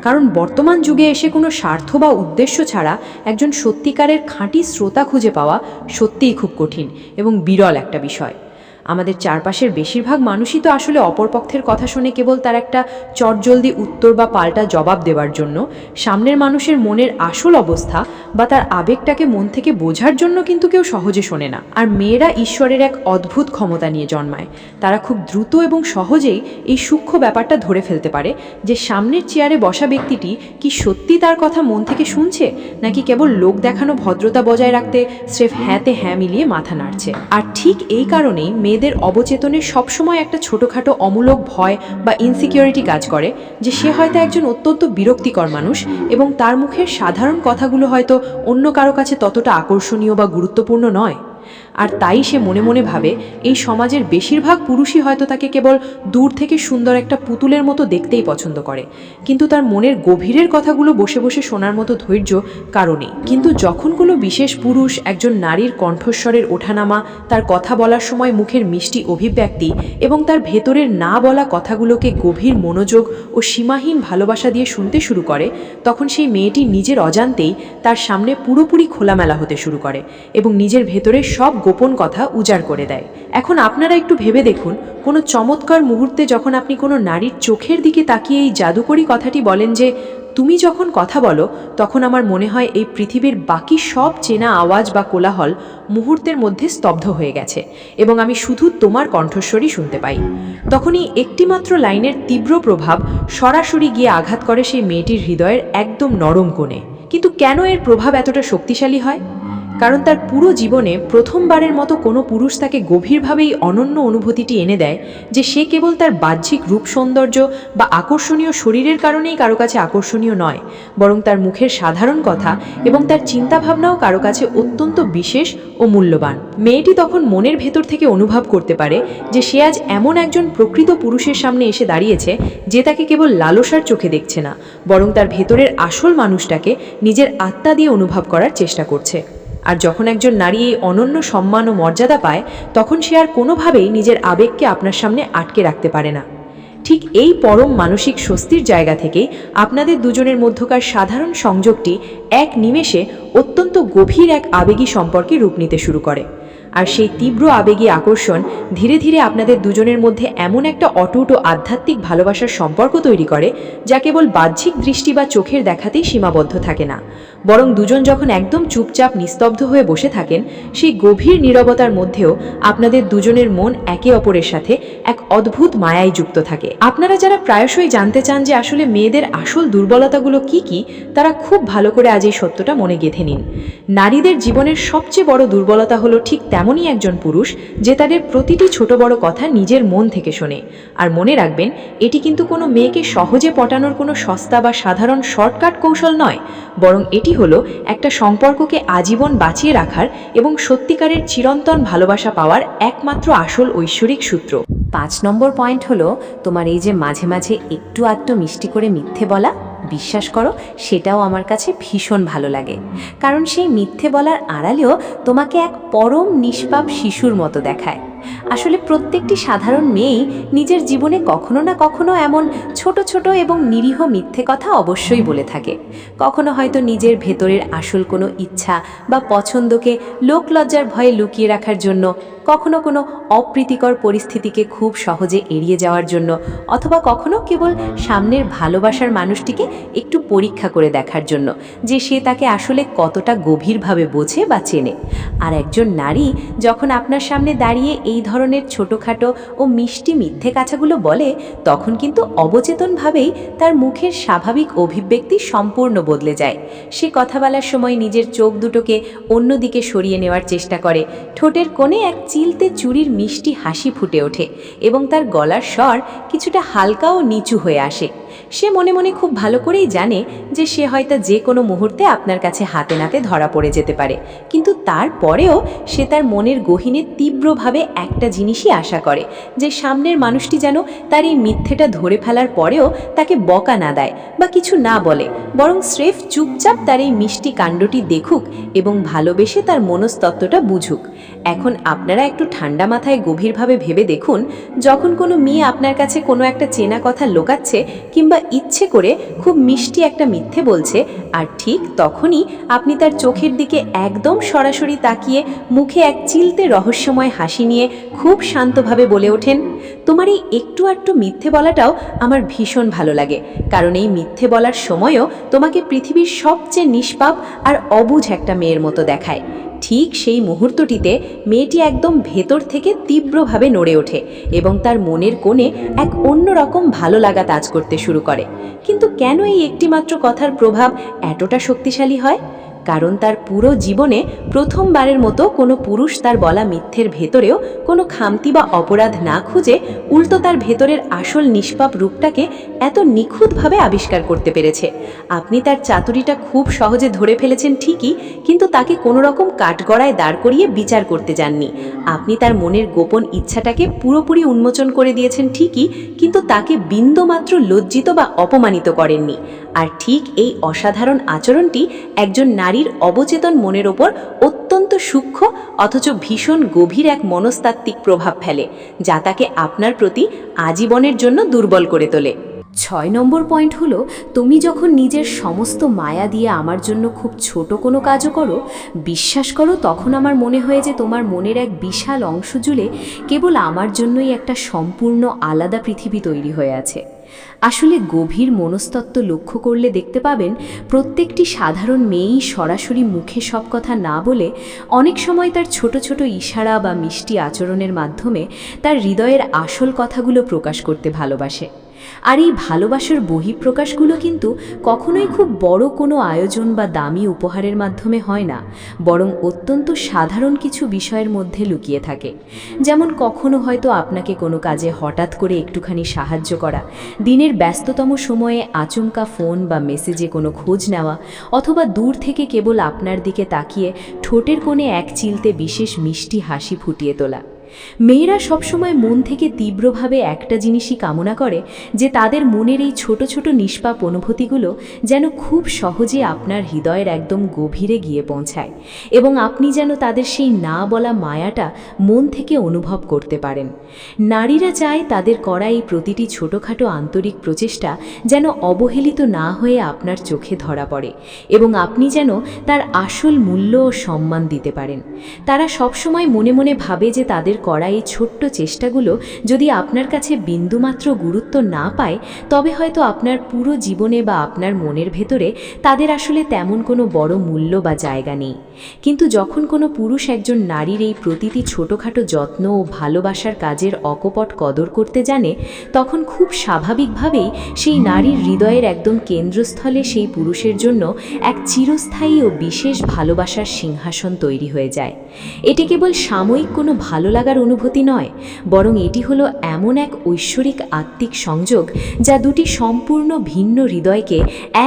কারণ বর্তমান যুগে এসে কোনো স্বার্থ বা উদ্দেশ্য ছাড়া একজন সত্যিকারের খাঁটি শ্রোতা খুঁজে পাওয়া সত্যিই খুব কঠিন এবং বিরল একটা বিষয়। আমাদের চারপাশের বেশিরভাগ মানুষই তো আসলে অপরপক্ষের কথা শুনে কেবল তার একটা চটজলদি উত্তর বা পাল্টা জবাব দেওয়ার জন্য, সামনের মানুষের মনের আসল অবস্থা বা তার আবেগটাকে মন থেকে বোঝার জন্য কিন্তু কেউ সহজে শোনে না। আর মেয়েরা ঈশ্বরের এক অদ্ভুত ক্ষমতা নিয়ে জন্মায়। তারা খুব দ্রুত এবং সহজেই এই সূক্ষ্ম ব্যাপারটা ধরে ফেলতে পারে যে সামনের চেয়ারে বসা ব্যক্তিটি কি সত্যি তার কথা মন থেকে শুনছে, নাকি কেবল লোক দেখানো ভদ্রতা বজায় রাখতে স্রেফ হ্যাঁতে হ্যাঁ মিলিয়ে মাথা নাড়ছে। আর ঠিক এই কারণেই মেয়েদের অবচেতনে সবসময় একটা ছোটোখাটো অমূলক ভয় বা ইনসিকিউরিটি কাজ করে যে সে হয়তো একজন অত্যন্ত বিরক্তিকর মানুষ এবং তার মুখের সাধারণ কথাগুলো হয়তো অন্য কারো কাছে ততটা আকর্ষণীয় বা গুরুত্বপূর্ণ নয়। আর তাই সে মনে মনে ভাবে এই সমাজের বেশিরভাগ পুরুষই হয়তো তাকে কেবল দূর থেকে সুন্দর একটা পুতুলের মতো দেখতেই পছন্দ করে, কিন্তু তার মনের গভীরের কথাগুলো বসে বসে শোনার মতো ধৈর্য কারণেই। কিন্তু যখন কোনো বিশেষ পুরুষ একজন নারীর কণ্ঠস্বরের ওঠানামা, তার কথা বলার সময় মুখের মিষ্টি অভিব্যক্তি এবং তার ভেতরের না বলা কথাগুলোকে গভীর মনোযোগ ও সীমাহীন ভালোবাসা দিয়ে শুনতে শুরু করে, তখন সেই মেয়েটি নিজের অজান্তেই তার সামনে পুরোপুরি খোলামেলা হতে শুরু করে এবং নিজের ভেতরের সব গোপন কথা উজাড় করে দেয়। এখন আপনারা একটু ভেবে দেখুন, কোনো চমৎকার মুহূর্তে যখন আপনি কোনো নারীর চোখের দিকে তাকিয়ে এই জাদুকরী কথাটি বলেন যে তুমি যখন কথা বলো তখন আমার মনে হয় এই পৃথিবীর বাকি সব চেনা আওয়াজ বা কোলাহল মুহূর্তের মধ্যে স্তব্ধ হয়ে গেছে এবং আমি শুধু তোমার কণ্ঠস্বরই শুনতে পাই। তখনই একটিমাত্র লাইনের তীব্র প্রভাব সরাসরি গিয়ে আঘাত করে সেই মেয়েটির হৃদয়ের একদম নরম কোণে। কিন্তু কেন এর প্রভাব এতটা শক্তিশালী হয়? কারণ তার পুরো জীবনে প্রথমবারের মতো কোনো পুরুষ তাকে গভীরভাবেই অনন্য অনুভূতিটি এনে দেয় যে সে কেবল তার বাহ্যিক রূপ সৌন্দর্য বা আকর্ষণীয় শরীরের কারণেই কারো কাছে আকর্ষণীয় নয়, বরং তার মুখের সাধারণ কথা এবং তার চিন্তাভাবনাও কারো কাছে অত্যন্ত বিশেষ ও মূল্যবান। মেয়েটি তখন মনের ভেতর থেকে অনুভব করতে পারে যে সে আজ এমন একজন প্রকৃত পুরুষের সামনে এসে দাঁড়িয়েছে যে তাকে কেবল লালসার চোখে দেখছে না, বরং তার ভেতরের আসল মানুষটাকে নিজের আত্মা দিয়ে অনুভব করার চেষ্টা করছে। আর যখন একজন নারী এই অনন্য সম্মান ও মর্যাদা পায়, তখন সে আর কোনোভাবেই নিজের আবেগকে আপনার সামনে আটকে রাখতে পারে না। ঠিক এই পরম মানসিক স্বস্তির জায়গা থেকেই আপনাদের দুজনের মধ্যকার সাধারণ সংযোগটি এক নিমেষে অত্যন্ত গভীর এক আবেগী সম্পর্কে রূপ নিতে শুরু করে। আর সেই তীব্র আবেগী আকর্ষণ ধীরে ধীরে আপনাদের দুজনের মধ্যে এমন একটা অটুট ও আধ্যাত্মিক ভালোবাসার সম্পর্ক তৈরি করে যা কেবল বাহ্যিক দৃষ্টি বা চোখের দেখাতেই সীমাবদ্ধ থাকে না, বরং দুজন যখন একদম চুপচাপ নিস্তব্ধ হয়ে বসে থাকেন, সেই গভীর নীরবতার মধ্যেও আপনাদের দুজনের মন একে অপরের সাথে এক অদ্ভুত মায়ায় যুক্ত থাকে। আপনারা যারা প্রায়শই জানতে চান যে আসলে মেয়েদের আসল দুর্বলতাগুলো কি কি, তারা খুব ভালো করে আজ এই সত্যটা মনে গেঁথে নিন। নারীদের জীবনের সবচেয়ে বড় দুর্বলতা হলো ঠিক তেমনই একজন পুরুষ যে তাদের প্রতিটি ছোট বড় কথা নিজের মন থেকে শোনে। আর মনে রাখবেন, এটি কিন্তু কোনো মেয়েকে সহজে পটানোর কোনো সস্তা বা সাধারণ শর্টকাট কৌশল নয়, বরং এটি হলো একটা সম্পর্ককে আজীবন বাঁচিয়ে রাখার এবং সত্যিকারের চিরন্তন ভালোবাসা পাওয়ার একমাত্র আসল ঐশ্বরিক সূত্র।
5 নম্বর পয়েন্ট হলো, তোমার এই যে মাঝে মাঝে একটু আধটু মিষ্টি করে মিথ্যে বলা, বিশ্বাস করো সেটাও আমার কাছে ভীষণ ভালো লাগে। কারণ সেই মিথ্যে বলার আড়ালেও তোমাকে এক পরম নিষ্পাপ শিশুর মতো দেখায়। আসলে প্রত্যেকটি সাধারণ মেয়েই নিজের জীবনে কখনো না কখনো এমন ছোট ছোট এবং নিরীহ মিথ্যে কথা অবশ্যই বলে থাকে। কখনো হয়তো নিজের ভেতরের আসল কোনো ইচ্ছা বা পছন্দকে লোকলজ্জার ভয়ে লুকিয়ে রাখার জন্য, কখনো কোনো অপ্রীতিকর পরিস্থিতিকে খুব সহজে এড়িয়ে যাওয়ার জন্য, অথবা কখনো কেবল সামনের ভালোবাসার মানুষটিকে একটু পরীক্ষা করে দেখার জন্য যে সে তাকে আসলে কতটা গভীরভাবে বোঝে বা চেনে। আর একজন নারী যখন আপনার সামনে দাঁড়িয়ে এই ধরনের ছোটোখাটো ও মিষ্টি মিথ্যে কাছাগুলো বলে, তখন কিন্তু অবচেতনভাবেই তার মুখের স্বাভাবিক অভিব্যক্তি সম্পূর্ণ বদলে যায়। সে কথা বলার সময় নিজের চোখ দুটোকে অন্যদিকে সরিয়ে নেওয়ার চেষ্টা করে, ঠোঁটের কোণে এক চিলতে চুরির মিষ্টি হাসি ফুটে ওঠে এবং তার গলার স্বর কিছুটা হালকা ও নিচু হয়ে আসে। সে মনে মনে খুব ভালো করেই জানে যে সে হয়তো যে কোনো মুহূর্তে আপনার কাছে হাতে নাতে ধরা পড়ে যেতে পারে, কিন্তু তারপরেও সে তার মনের গহীনে তীব্রভাবে একটা জিনিসই আশা করে, যে সামনের মানুষটি যেন তার এই মিথ্যেটা ধরে ফেলার পরেও তাকে বকা না দেয় বা কিছু না বলে, বরং স্রেফ চুপচাপ তার এই মিষ্টি কাণ্ডটি দেখুক এবং ভালোবেসে তার মনস্তত্ত্বটা বুঝুক। এখন আপনারা একটু ঠান্ডা মাথায় গভীরভাবে ভেবে দেখুন, যখন কোনো মেয়ে আপনার কাছে কোনো একটা চেনা কথা লোকাচ্ছে কিংবা ইচ্ছে করে খুব মিষ্টি একটা মিথ্যে বলছে, আর ঠিক তখনই আপনি তার চোখের দিকে একদম সরাসরি তাকিয়ে মুখে এক চিলতে রহস্যময় হাসি নিয়ে খুব শান্তভাবে বলে ওঠেন, তোমার এই একটু আধটু মিথ্যে বলাটাও আমার ভীষণ ভালো লাগে, কারণ এই মিথ্যে বলার সময়ও তোমাকে পৃথিবীর সবচেয়ে নিষ্পাপ আর অবুঝ একটা মেয়ের মতো দেখায়। ঠিক সেই মুহূর্তটিতে মেয়েটি একদম ভেতর থেকে তীব্রভাবে নড়ে ওঠে এবং তার মনের কোণে এক অন্যরকম ভালো লাগা তাজ করতে শুরু করে। কিন্তু কেন এই একটিমাত্র কথার প্রভাব এতটা শক্তিশালী হয়? কারণ তার পুরো জীবনে প্রথমবারের মতো কোনো পুরুষ তার বলা মিথ্যের ভেতরেও কোনো খামতি বা অপরাধ না খুঁজে উল্টো তার ভেতরের আসল নিষ্পাপ রূপটাকে এত নিখুঁতভাবে আবিষ্কার করতে পেরেছে। আপনি তার চাতুরিটা খুব সহজে ধরে ফেলেছেন ঠিকই, কিন্তু তাকে কোনো রকম কাঠগড়ায় দাঁড় করিয়ে বিচার করতে যাননি। আপনি তার মনের গোপন ইচ্ছাটাকে পুরোপুরি উন্মোচন করে দিয়েছেন ঠিকই, কিন্তু তাকে বিন্দুমাত্র লজ্জিত বা অপমানিত করেননি। আর ঠিক এই অসাধারণ আচরণটি একজন নারীর অবচেতন মনের ওপর অত্যন্ত সূক্ষ্ম অথচ ভীষণ গভীর এক মনস্তাত্ত্বিক প্রভাব ফেলে, যা তাকে আপনার প্রতি আজীবনের জন্য দুর্বল করে তোলে। 6 নম্বর পয়েন্ট হলো, তুমি যখন নিজের সমস্ত মায়া দিয়ে আমার জন্য খুব ছোট কোনো কাজও করো, বিশ্বাস করো তখন আমার মনে হয় যে তোমার মনের এক বিশাল অংশ জুড়ে কেবল আমার জন্যই একটা সম্পূর্ণ আলাদা পৃথিবী তৈরি হয়ে আছে। আসলে গভীর মনস্তত্ত্ব লক্ষ্য করলে দেখতে পাবেন, প্রত্যেকটি সাধারণ মেয়েই সরাসরি মুখে সব কথা না বলে অনেক সময় তার ছোট ছোট ইশারা বা মিষ্টি আচরণের মাধ্যমে তার হৃদয়ের আসল কথাগুলো প্রকাশ করতে ভালোবাসে। আর এই ভালোবাসার বহিঃপ্রকাশগুলো কিন্তু কখনোই খুব বড় কোনো আয়োজন বা দামি উপহারের মাধ্যমে হয় না, বরং অত্যন্ত সাধারণ কিছু বিষয়ের মধ্যে লুকিয়ে থাকে। যেমন কখনো হয়তো আপনাকে কোনো কাজে হঠাৎ করে একটুখানি সাহায্য করা, দিনের ব্যস্ততম সময়ে আচমকা ফোন বা মেসেজে কোনো খোঁজ নেওয়া, অথবা দূর থেকে কেবল আপনার দিকে তাকিয়ে ঠোঁটের কোণে এক চিলতে বিশেষ মিষ্টি হাসি ফুটিয়ে তোলা। মেয়েরা সবসময় মন থেকে তীব্রভাবে একটা জিনিসই কামনা করে, যে তাদের মনের এই ছোট ছোট নিষ্পাপ অনুভূতিগুলো যেন খুব সহজে আপনার হৃদয়ের একদম গভীরে গিয়ে পৌঁছায় এবং আপনি যেন তাদের সেই না বলা মায়াটা মন থেকে অনুভব করতে পারেন। নারীরা চায় তাদের করা এই প্রতিটি ছোটোখাটো আন্তরিক প্রচেষ্টা যেন অবহেলিত না হয়ে আপনার চোখে ধরা পড়ে এবং আপনি যেন তার আসল মূল্য ও সম্মান দিতে পারেন। তারা সবসময় মনে মনে ভাবে যে তাদের করা এই ছোট্ট চেষ্টাগুলো যদি আপনার কাছে বিন্দুমাত্র গুরুত্ব না পায়, তবে হয়তো আপনার পুরো জীবনে বা আপনার মনের ভেতরে তাদের আসলে তেমন কোনো বড় মূল্য বা জায়গা নেই। কিন্তু যখন কোনো পুরুষ একজন নারীর এই প্রতিটি ছোটোখাটো যত্ন ও ভালোবাসার কাজের অকপট কদর করতে জানে, তখন খুব স্বাভাবিকভাবেই সেই নারীর হৃদয়ের একদম কেন্দ্রস্থলে সেই পুরুষের জন্য এক চিরস্থায়ী ও বিশেষ ভালোবাসার সিংহাসন তৈরি হয়ে যায়। এটি কেবল সাময়িক কোনো ভালো লাগার অনুভূতি নয়, বরং এটি হলো এমন এক ঐশ্বরিক আত্মিক সংযোগ যা দুটি সম্পূর্ণ ভিন্ন হৃদয়কে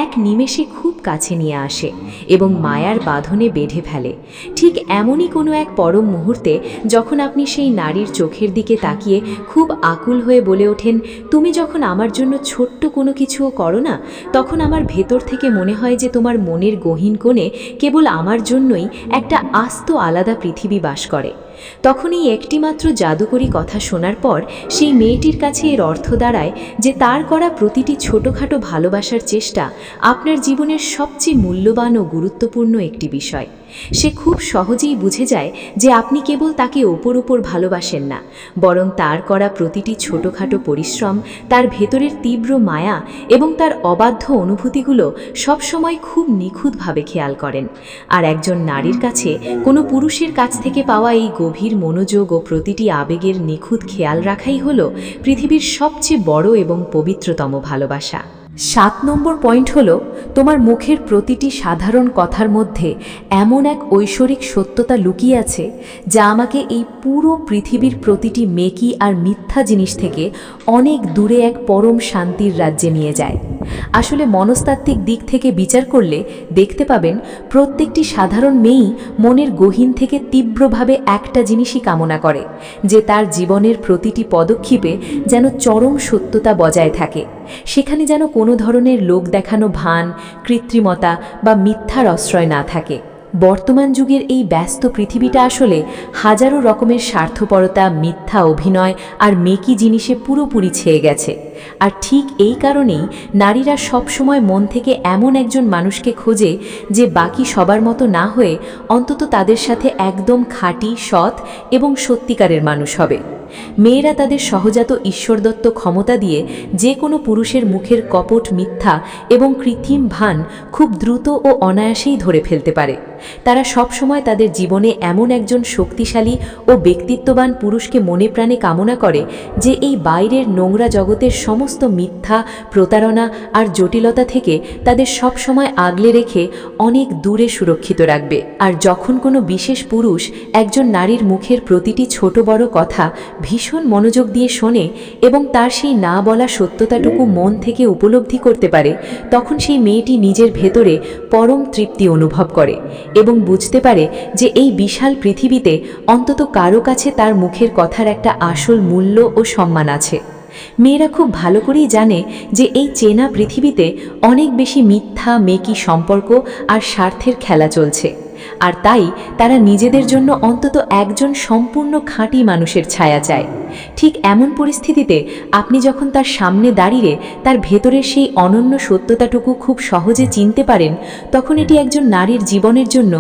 এক নিমেষে খুব কাছে নিয়ে আসে এবং মায়ার বাঁধনে বেঁধে ফেলে। ঠিক এমনই কোনো এক পরম মুহূর্তে যখন আপনি সেই নারীর চোখের দিকে তাকিয়ে খুব আকুল হয়ে বলে ওঠেন, তুমি যখন আমার জন্য ছোট্ট কোনো কিছুও করো না, তখন আমার ভেতর থেকে মনে হয় যে তোমার মনের গহীন কোণে কেবল আমার জন্যই একটা আস্ত আলাদা পৃথিবী বাস করে। তখন এই একটিমাত্র জাদুকরী কথা শোনার পর সেই মেয়েটির কাছে এর অর্থ দাঁড়ায় যে তার করা প্রতিটি ছোটোখাটো ভালোবাসার চেষ্টা আপনার জীবনের সবচেয়ে মূল্যবান ও গুরুত্বপূর্ণ একটি বিষয়। সে খুব সহজেই বুঝে যায় যে আপনি কেবল তাকে ওপর ভালোবাসেন না, বরং তার করা প্রতিটি ছোটোখাটো পরিশ্রম, তার ভেতরের তীব্র মায়া এবং তার অবাধ্য অনুভূতিগুলো সবসময় খুব নিখুঁতভাবে খেয়াল করেন। আর একজন নারীর কাছে কোনো পুরুষের কাছ থেকে পাওয়া এই গভীর মনোযোগ ও প্রতিটি আবেগের নিখুঁত খেয়াল রাখাই হলো পৃথিবীর সবচেয়ে বড় এবং পবিত্রতম ভালোবাসা। 7 নম্বর পয়েন্ট হলো, তোমার মুখের প্রতিটি সাধারণ কথার মধ্যে এমন এক ঐশ্বরিক সত্যতা লুকিয়ে আছে যা আমাকে এই পুরো পৃথিবীর প্রতিটি মেকি আর মিথ্যা জিনিস থেকে অনেক দূরে এক পরম শান্তির রাজ্যে নিয়ে যায়। আসলে মনস্তাত্ত্বিক দিক থেকে বিচার করলে দেখতে পাবেন প্রত্যেকটি সাধারণ মেয়েই মনের গহীন থেকে তীব্রভাবে একটা জিনিসই কামনা করে, যে তার জীবনের প্রতিটি পদক্ষেপে যেন চরম সত্যতা বজায় থাকে, সেখানে যেন কোনো ধরনের লোক দেখানো ভান, কৃত্রিমতা বা মিথ্যার আশ্রয় না থাকে। বর্তমান যুগের এই ব্যস্ত পৃথিবীটা আসলে হাজারো রকমের স্বার্থপরতা, মিথ্যা অভিনয় আর মেকি জিনিসে পুরোপুরি ছেয়ে গেছে। আর ঠিক এই কারণেই নারীরা সবসময় মন থেকে এমন একজন মানুষকে খোঁজে যে বাকি সবার মতো না হয়ে অন্তত তাদের সাথে একদম খাঁটি, সৎ এবং সত্যিকারের মানুষ হবে। মেয়েরা তাদের সহজাত ঈশ্বরদত্ত ক্ষমতা দিয়ে যে কোনো পুরুষের মুখের কপট মিথ্যা এবং কৃত্রিম ভান খুব দ্রুত ও অনায়াসেই ধরে ফেলতে পারে। তারা সবসময় তাদের জীবনে এমন একজন শক্তিশালী ও ব্যক্তিত্ববান পুরুষকে মনে প্রাণে কামনা করে যে এই বাইরের নোংরা জগতের সমস্ত মিথ্যা, প্রতারণা আর জটিলতা থেকে তাদের সবসময় আগলে রেখে অনেক দূরে সুরক্ষিত রাখবে। আর যখন কোনো বিশেষ পুরুষ একজন নারীর মুখের প্রতিটি ছোট বড় কথা ভীষণ মনোযোগ দিয়ে শোনে এবং তার সেই না বলা সত্যতাটুকু মন থেকে উপলব্ধি করতে পারে, তখন সেই মেয়েটি নিজের ভেতরে পরম তৃপ্তি অনুভব করে এবং বুঝতে পারে যে এই বিশাল পৃথিবীতে অন্তত কারো কাছে তার মুখের কথার একটা আসল মূল্য ও সম্মান আছে। মেয়েরা খুব ভালো করেই জানে যে এই চেনা পৃথিবীতে অনেক বেশি মিথ্যা, মেকি সম্পর্ক আর স্বার্থের খেলা চলছে, আর তাই তারা নিজেদের জন্য অন্তত একজন সম্পূর্ণ খাঁটি মানুষের ছায়া চায়। ঠিক এমন পরিস্থিতিতে আপনি যখন তার সামনে দাঁড়িয়ে তার ভেতরের সেই অনন্য সত্যতাটুকু খুব সহজে চিনতে পারেন, তখন এটি একজন নারীর জীবনের জন্য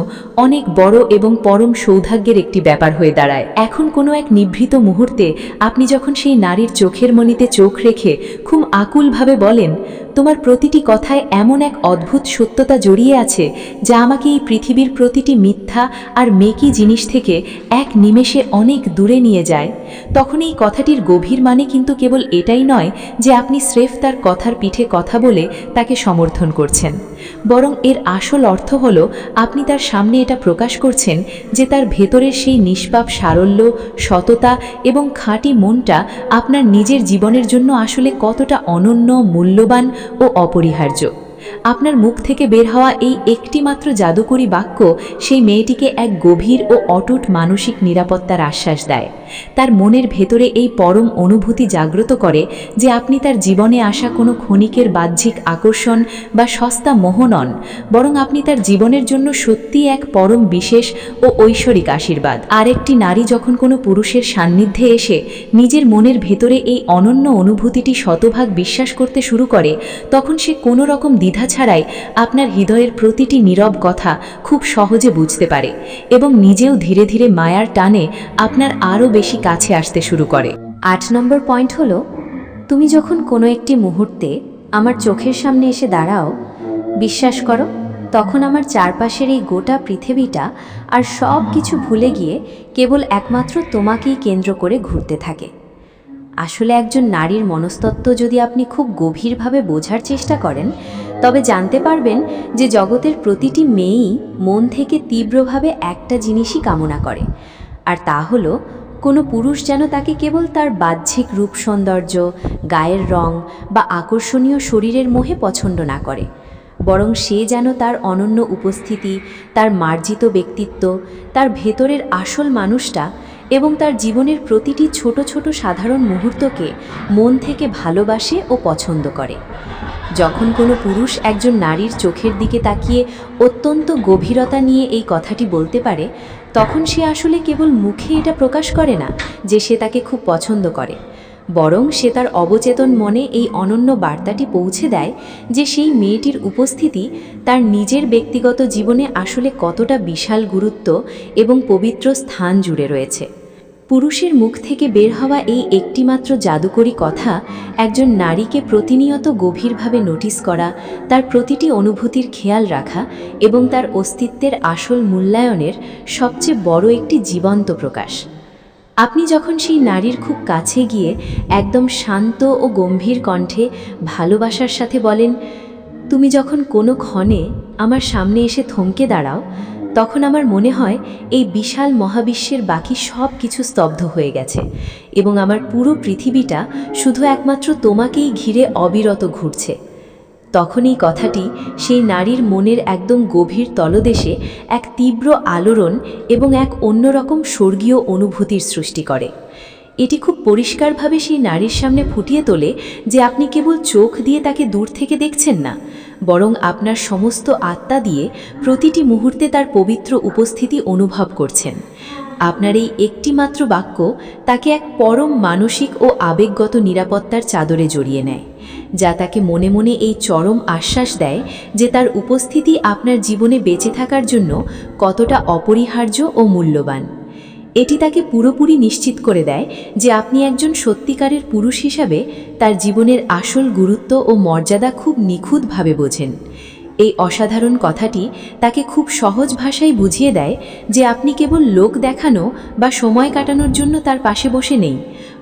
অনেক বড় এবং পরম সৌভাগ্যের একটি ব্যাপার হয়ে দাঁড়ায়। এখন কোনো এক নিভৃত মুহূর্তে আপনি যখন সেই নারীর চোখের মণিতে চোখ রেখে খুব আকুলভাবে বলেন, তোমার প্রতিটি কথায় এমন এক অদ্ভুত সত্যতা জড়িয়ে আছে যা আমাকে এই পৃথিবীর প্রতিটি মিথ্যা আর মেকি জিনিস থেকে এক নিমেষে অনেক দূরে নিয়ে যায়, তখন এই কথাটির গভীর মানে কিন্তু কেবল এটাই নয় যে আপনি স্রেফ তার কথার পিঠে কথা বলে তাকে সমর্থন করছেন, বরং এর আসল অর্থ হলো আপনি তার সামনে এটা প্রকাশ করছেন যে তার ভেতরের সেই নিষ্পাপ সারল্য, সততা এবং খাঁটি মনটা আপনার নিজের জীবনের জন্য আসলে কতটা অনন্য, মূল্যবান ও অপরিহার্য। আপনার মুখ থেকে বের হওয়া এই একটিমাত্র জাদুকরী বাক্য সেই মেয়েটিকে এক গভীর ও অটুট মানসিক নিরাপত্তার আশ্বাস দেয়। তার মনের ভেতরে এই পরম অনুভূতি জাগ্রত করে যে আপনি তার জীবনে আসা কোনো ক্ষণিকের বাহ্যিক আকর্ষণ বা সস্তা মোহ নন, বরং আপনি তার জীবনের জন্য সত্যিই এক পরম বিশেষ ও ঐশ্বরিক আশীর্বাদ। আরেকটি নারী যখন কোনো পুরুষের সান্নিধ্যে এসে নিজের মনের ভেতরে এই অনন্য অনুভূতিটি শতভাগ বিশ্বাস করতে শুরু করে, তখন সে কোনো রকম দ্বিধা ছাড়াই আপনার হৃদয়ের প্রতিটি নীরব কথা খুব সহজে বুঝতে পারে এবং নিজেও ধীরে ধীরে মায়ার টানে আপনার আরও বেশি কাছে আসতে শুরু করে।
8 নম্বর পয়েন্ট হলো, তুমি যখন কোনো একটি মুহূর্তে আমার চোখের সামনে এসে দাঁড়াও, বিশ্বাস করো তখন আমার চারপাশের এই গোটা পৃথিবীটা আর সব কিছু ভুলে গিয়ে কেবল একমাত্র তোমাকেই কেন্দ্র করে ঘুরতে থাকে। আসলে একজন নারীর মনস্তত্ত্ব যদি আপনি খুব গভীরভাবে বোঝার চেষ্টা করেন, তবে জানতে পারবেন যে জগতের প্রতিটি মেয়েই মন থেকে তীব্রভাবে একটা জিনিসই কামনা করে, আর তা হলো কোনো পুরুষ যেন তাকে কেবল তার বাহ্যিক রূপ সৌন্দর্য, গায়ের রং বা আকর্ষণীয় শরীরের মোহে পছন্দ না করে, বরং সে যেন তার অনন্য উপস্থিতি, তার মার্জিত ব্যক্তিত্ব, তার ভেতরের আসল মানুষটা এবং তার জীবনের প্রতিটি ছোট ছোট সাধারণ মুহূর্তকে মন থেকে ভালোবাসে ও পছন্দ করে। যখন কোনো পুরুষ একজন নারীর চোখের দিকে তাকিয়ে অত্যন্ত গভীরতা নিয়ে এই কথাটি বলতে পারে, তখন সে আসলে কেবল মুখে এটা প্রকাশ করে না যে সে তাকে খুব পছন্দ করে, বরং সে তার অবচেতন মনে এই অনন্য বার্তাটি পৌঁছে দেয় যে সেই মেয়েটির উপস্থিতি তার নিজের ব্যক্তিগত জীবনে আসলে কতটা বিশাল গুরুত্ব এবং পবিত্র স্থান জুড়ে রয়েছে। পুরুষের মুখ থেকে বের হওয়া এই একটিমাত্র জাদুকরী কথা একজন নারীকে প্রতিনিয়ত গভীরভাবে নোটিস করা, তার প্রতিটি অনুভূতির খেয়াল রাখা এবং তার অস্তিত্বের আসল মূল্যায়নের সবচেয়ে বড় একটি জীবন্ত প্রকাশ। আপনি যখন সেই নারীর খুব কাছে গিয়ে একদম শান্ত ও গম্ভীর কণ্ঠে ভালোবাসার সাথে বলেন, তুমি যখন কোনো ক্ষণে আমার সামনে এসে থমকে দাঁড়াও, তখন আমার মনে হয় এই বিশাল মহাবিশ্বের বাকি সব কিছু স্তব্ধ হয়ে গেছে এবং আমার পুরো পৃথিবীটা শুধু একমাত্র তোমাকেই ঘিরে অবিরত ঘুরছে। তখন এই কথাটি সেই নারীর মনের একদম গভীর তলদেশে এক তীব্র আলোড়ন এবং এক অন্যরকম স্বর্গীয় অনুভূতির সৃষ্টি করে। এটি খুব পরিষ্কারভাবে সেই নারীর সামনে ফুটিয়ে তোলে যে আপনি কেবল চোখ দিয়ে তাকে দূর থেকে দেখছেন না, বরং আপনার সমস্ত আত্মা দিয়ে প্রতিটি মুহূর্তে তার পবিত্র উপস্থিতি অনুভব করছেন। আপনার এই একটিমাত্র বাক্য তাকে এক পরম মানসিক ও আবেগগত নিরাপত্তার চাদরে জড়িয়ে নেয়, যা তাকে মনে মনে এই চরম আশ্বাস দেয় যে তার উপস্থিতি আপনার জীবনে বেঁচে থাকার জন্য কতটা অপরিহার্য ও মূল্যবান। এটি তাকে পুরোপুরি নিশ্চিত করে দেয় যে আপনি একজন সত্যিকারের পুরুষ হিসাবে তার জীবনের আসল গুরুত্ব ও মর্যাদা খুব নিখুঁতভাবে বোঝেন। এই অসাধারণ কথাটি তাকে খুব সহজ ভাষায় বুঝিয়ে দেয় যে আপনি কেবল লোক দেখানো বা সময় কাটানোর জন্য তার পাশে বসে নেই,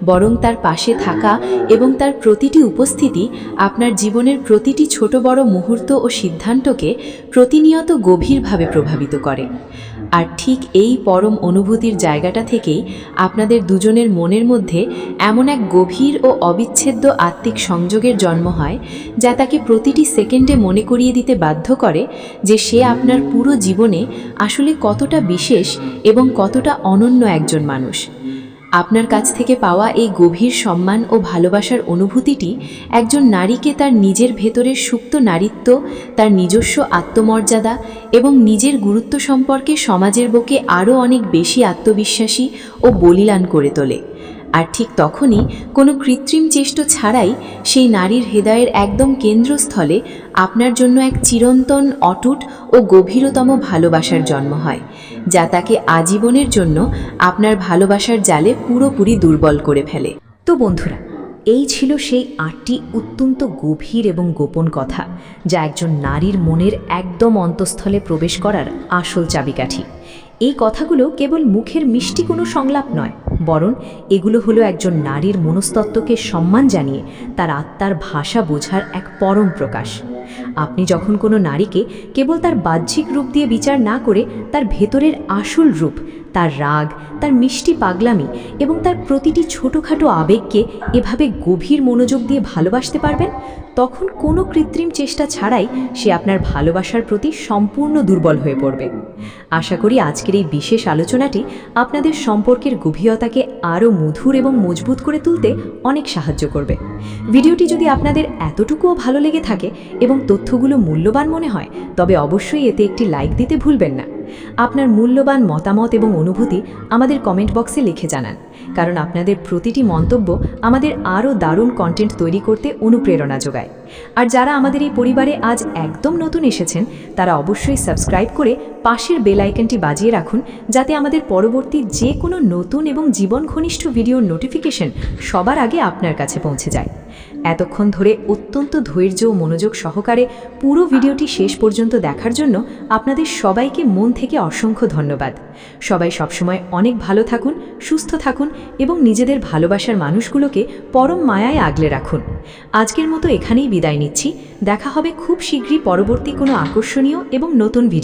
বরং তার পাশে থাকা এবং তার প্রতিটি উপস্থিতি আপনার জীবনের প্রতিটি ছোট বড় মুহূর্ত ও সিদ্ধান্তকে প্রতিনিয়ত গভীরভাবে প্রভাবিত করে। আর ঠিক এই পরম অনুভূতির জায়গাটা থেকেই আপনাদের দুজনের মনের মধ্যে এমন এক গভীর ও অবিচ্ছেদ্য আত্মিক সংযোগের জন্ম হয়, যা তাকে প্রতিটি সেকেন্ডে মনে করিয়ে দিতে বাধ্য করে যে সে আপনার পুরো জীবনে আসলে কতটা বিশেষ এবং কতটা অনন্য একজন মানুষ। আপনার কাছ থেকে পাওয়া এই গভীর সম্মান ও ভালোবাসার অনুভূতিটি একজন নারীকে তার নিজের ভেতরের সুপ্ত নারীত্ব, তার নিজস্ব আত্মমর্যাদা এবং নিজের গুরুত্ব সম্পর্কে সমাজের বুকে আরও অনেক বেশি আত্মবিশ্বাসী ও বলিয়ান করে তোলে। আর ঠিক তখনই কোনো কৃত্রিম চেষ্টা ছাড়াই সেই নারীর হৃদয়ের একদম কেন্দ্রস্থলে আপনার জন্য এক চিরন্তন, অটুট ও গভীরতম ভালোবাসার জন্ম হয়, যা তাকে আজীবনের জন্য আপনার ভালোবাসার জালে পুরোপুরি দুর্বল করে ফেলে।
তো বন্ধুরা, এই ছিল সেই 8টি অত্যন্ত গভীর এবং গোপন কথা, যা একজন নারীর মনের একদম অন্তঃস্থলে প্রবেশ করার আসল চাবিকাঠি। এই কথাগুলো কেবল মুখের মিষ্টি কোনো সংলাপ নয়, বরং এগুলো হলো একজন নারীর মনস্তত্ত্বকে সম্মান জানিয়ে তার আত্মার ভাষা বোঝার এক পরম প্রকাশ। আপনি যখন কোনো নারীকে কেবল তার বাহ্যিক রূপ দিয়ে বিচার না করে তার ভেতরের আসল রূপ, তার রাগ, তার মিষ্টি পাগলামি এবং তার প্রতিটি ছোটোখাটো আবেগকে এভাবে গভীর মনোযোগ দিয়ে ভালোবাসতে পারবেন, তখন কোনো কৃত্রিম চেষ্টা ছাড়াই সে আপনার ভালোবাসার প্রতি সম্পূর্ণ দুর্বল হয়ে পড়বে। আশা করি আজকের এই বিশেষ আলোচনাটি আপনাদের সম্পর্কের গভীরতাকে আরও মধুর এবং মজবুত করে তুলতে অনেক সাহায্য করবে। ভিডিওটি যদি আপনাদের এতটুকুও ভালো লেগে থাকে এবং তথ্যগুলো মূল্যবান মনে হয়, তবে অবশ্যই এতে একটি লাইক দিতে ভুলবেন না। আপনার মূল্যবান মতামত এবং অনুভূতি আমাদের কমেন্ট বক্সে লিখে জানান, কারণ আপনাদের প্রতিটি মন্তব্য আমাদের আরও দারুণ কন্টেন্ট তৈরি করতে অনুপ্রেরণা যোগায়। আর যারা আমাদের এই পরিবারে আজ একদম নতুন এসেছেন, তারা অবশ্যই সাবস্ক্রাইব করে পাশের বেল আইকনটি বাজিয়ে রাখুন, যাতে আমাদের পরবর্তী যে কোনো নতুন এবং জীবন ঘনিষ্ঠ ভিডিওর নোটিফিকেশন সবার আগে আপনার কাছে পৌঁছে যায়। এতক্ষণ ধরে অত্যন্ত ধৈর্য ও মনোযোগ সহকারে পুরো ভিডিওটি শেষ পর্যন্ত দেখার জন্য আপনাদের সবাইকে মন থেকে অসংখ্য ধন্যবাদ। সবাই সবসময় অনেক ভালো থাকুন, সুস্থ থাকুন এবং নিজেদের ভালোবাসার মানুষগুলোকে পরম মায়ায় আগলে রাখুন। আজকের মতো এখানেই বিদায় নিচ্ছি। দেখা হবে খুব শীঘ্রই পরবর্তী কোনো আকর্ষণীয় এবং নতুন ভিডিও।